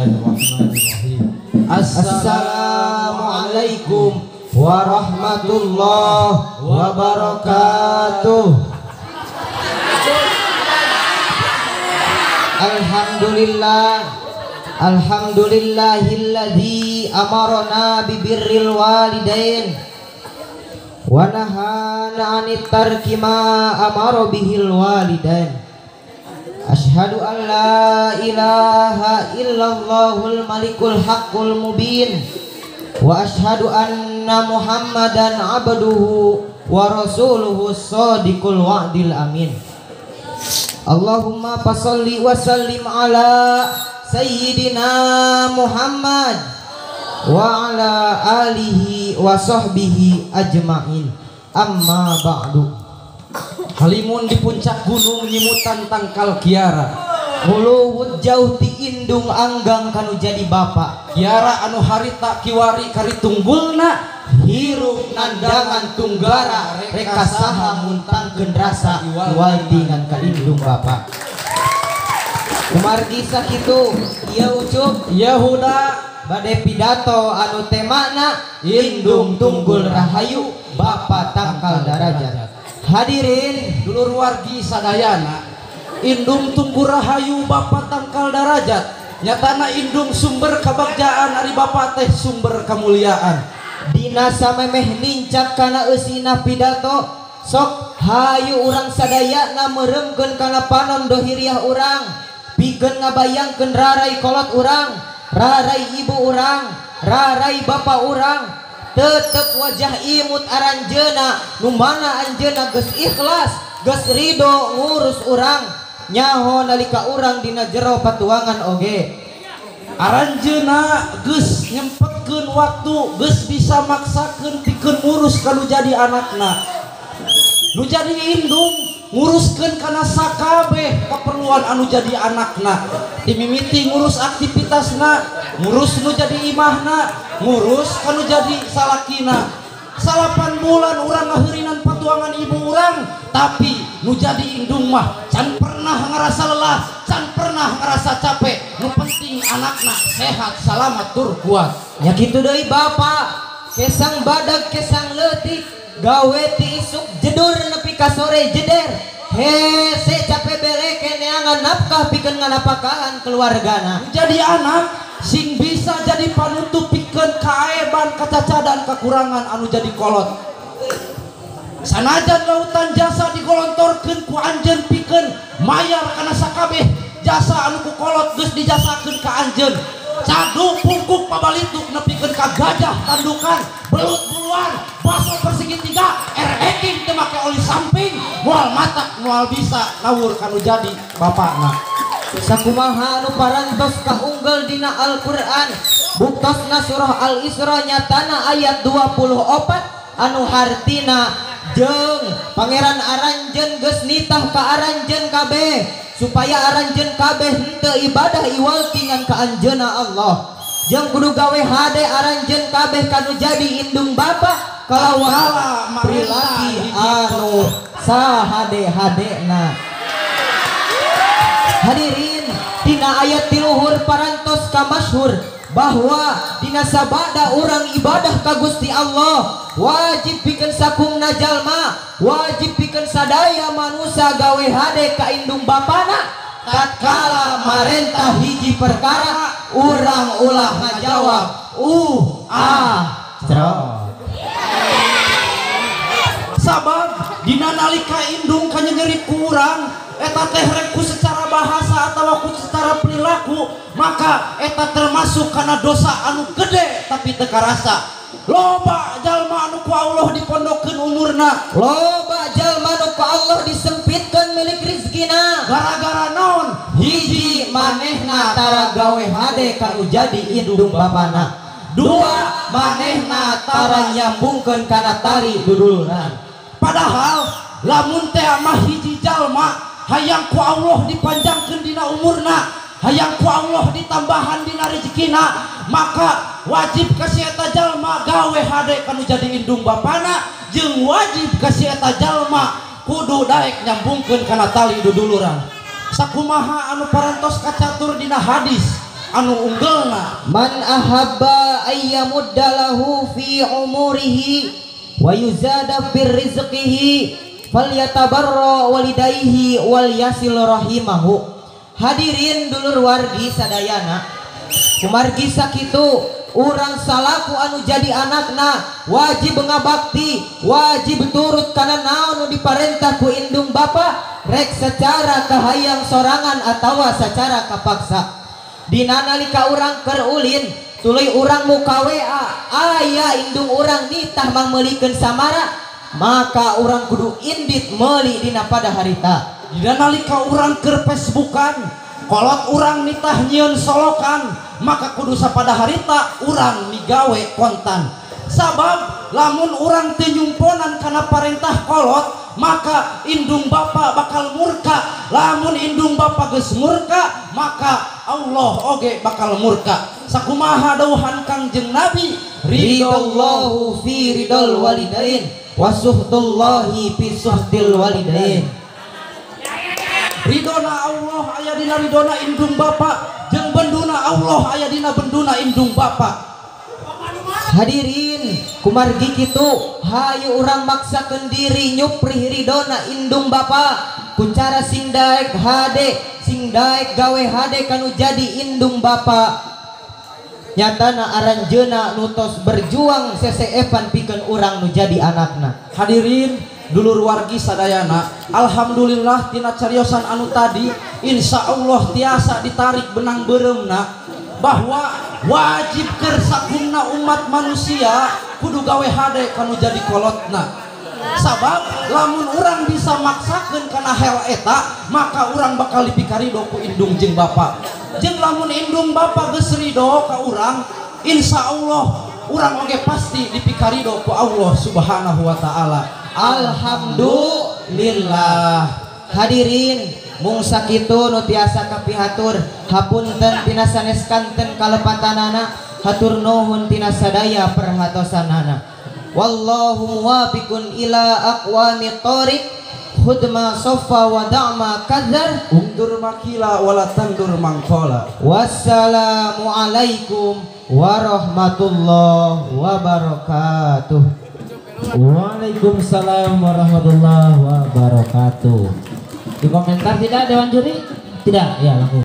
Bismillahirrahmanirrahim. Assalamualaikum warahmatullahi wabarakatuh. Alhamdulillahilladzi amarna bibirril walidain wa nahana 'anit tarki ma amara bihil walidain. Asyhadu an la ilaha illallahul malikul haqqul mubin wa asyhadu anna muhammadan abduhu wa rasuluhu shadiqul wa'dil amin. Allahumma fasholli wa sallim ala sayyidina Muhammad wa ala alihi wa sahbihi ajmain. Amma ba'du. Halimun di puncak gunung nyimutan tangkal kiara, Muluwut jauh ti indung anggang kanu jadi bapak. kiara anu harita kiwari kari tunggulna, Hirup nandangan tunggara reka saha muntangkeun rasa waldi ngan ka indung bapak. Kumargi sakitu ieu ucup Yahuda bade pidato anu temana indung tunggul rahayu bapak tangkal darajat. Hadirin dulur wargi sadayana, indung tunggu rahayu bapak tangkal darajat, nyatana indung sumber kabagjaan ari bapak teh sumber kemuliaan. dina samemeh lincak kana eusina pidato sok hayu urang sadayana meremkeun kana panon dohiriah urang, pikeun ngabayangkeun rarai kolot urang, rarai ibu urang, rarai bapak urang, tetep wajah imut aranjeuna nu mana anjeuna geus ikhlas geus ridho ngurus urang nyaho nalika urang dina jero patuangan oge. Aranjeuna geus nyempetkeun waktu, geus bisa maksakeun pikeun ngurus kanu jadi anakna, nu jadi indung nguruskeun kana sakabeh keperluan anu jadi anakna, dimimiti ngurus aktivitasna, ngurus nu jadi imahna, ngurus kanu jadi salakina. 8 bulan urang ngaheurinan patuangan ibu urang, tapi nu jadi indung mah can pernah ngerasa lelah, can pernah ngerasa capek, nu penting anakna sehat salamat tur kuat. Ya kitu deui bapak, kesang badag kesang leutik, gawe ti isuk jedur nepi ka sore jeder, hese capek bele keneangan nafkah pikeun nganapakahan keluargana. Jadi anak sing bisa jadi panutup pikeun kaeban kacacadan kekurangan anu jadi kolot. Sanajan lautan jasa digolontorkeun ku anjeun pikeun mayar kana sakabeh jasa anu ku kolot geus dijasakeun ka anjeun. Cadu pungkuk pabalituk nepikeun ka gajah tandukan, belut buluan, baso persegi 3, ereking teu make oli samping, moal matak moal bisa ngawur kanu jadi bapakna. Sakumaha anu parantos kaunggal dina Al-Qur'an, buktosna surah Al-Isra nyatana ayat 24 anu hartina jeung pangeran aranjeun geus nitah ka aranjeun kabeh supaya aranjeun kabeh henteu ibadah iwalti ngan ka anjeunna Allah, jeung kudu gawe hade aranjeun kabeh kanu jadi indung bapa kalawala prilaki anu sahade-hadena. Hadirin, dina ayat tiluhur parantos ka masyhur bahwa dina sabada urang ibadah ka Gusti Allah wajib pikeun sakumna jalma, wajib pikeun sadaya manusia gawe hade ka indung bapana tatkala marentah hiji perkara urang ulah ngajawab cerot. Sabab dina nalika indung kanyengeri kurang eta teh rek ku secara bahasa atawa ku secara perilaku, maka eta termasuk kana dosa anu gede tapi teu karasa. Loba jalma anu ku Allah dipondokeun umurna, loba jalma anu ku Allah disempitkeun milik rizkina gara-gara naon? Hiji manehna tara gawe hade kanu jadi indung bapana, 2 manehna tara nyambungkeun kana tali dudulna. Padahal lamun teh mah hiji jalma hayang ku Allah dipanjangkeun dina umurna, hayang ku Allah ditambahan dina rezekina, maka wajib ka si eta jalma gawe hade kanu jadi indung bapana, jeung wajib ka si eta jalma kudu daek nyambungkeun kana tali duduluran. Sakumaha anu parantos kacatur dina hadis anu unggelna. Man ahabba ayyamuddalahu fi umurihi wa yuzada fir rizqihi falyatabarra walidayhi wal yasil rahimahu. Hadirin dulur wargi sadayana, kumargi sakitu urang salaku anu jadi anakna wajib ngabakti, wajib turut kana naon nu diparentah ku indung bapa, rek secara kahayang sorangan atawa secara kapaksa. Dina nalika urang keur ulin tuluy urang muka WA aya indung urang nitah mangmeulikeun samara, maka urang kudu indit meuli dina pada harita. Dina nalika urang keur Facebookan kolot urang nitah nyieun solokan, maka kudu sapada harita urang migawe kontan. Sabab lamun urang teu nyumponan kana parentah kolot, maka indung bapa bakal murka. Lamun indung bapa geus murka, maka Allah oge bakal murka. Sakumaha dawuhan Kangjeng Nabi, ridallahu fi ridal walidain wa suhtullahi fi suhtil walidain. Ridona Allah aya dina ridona indung bapa, jeung benduna Allah aya dina benduna indung bapa. Hadirin kumargi kitu hayu urang maksakeun diri nyupri ridona indung bapa ku cara sing daek hade, sing daek gawe hade kanu jadi indung bapa. Nyatana aranjeuna nutos berjuang seseepan pikeun urang nu jadi anakna. Hadirin dulur wargi sadayana, alhamdulillah tina cariosan anu tadi insya Allah tiasa ditarik benang bereumna bahwa wajib keur sakumna umat manusia kudu gawe hade kanu jadi kolotna. Sabab lamun urang bisa maksakeun kana hal eta, maka urang bakal dipikarido ku indung jeung bapa. Jeung lamun indung bapa geus ridho ka urang, insya Allah urang oge pasti dipikarido ku Allah Subhanahu wa taala. Alhamdulillah. Hadirin mung sakitu nu tiasa kapihatur hapunten tina sanes kanten kalepatanana, hatur nuhun tina sadaya perhatosanana. Wallahu muwafiqun ila aqwamit thoriq, khudma sofa wa da'ma kadzar, Undur makila wala tandur mangkola. Wassalamu alaikum warahmatullahi wabarakatuh. Waalaikumsalam warahmatullahi wabarakatuh. Di komentar tidak Dewan Juri? Tidak, ya langsung.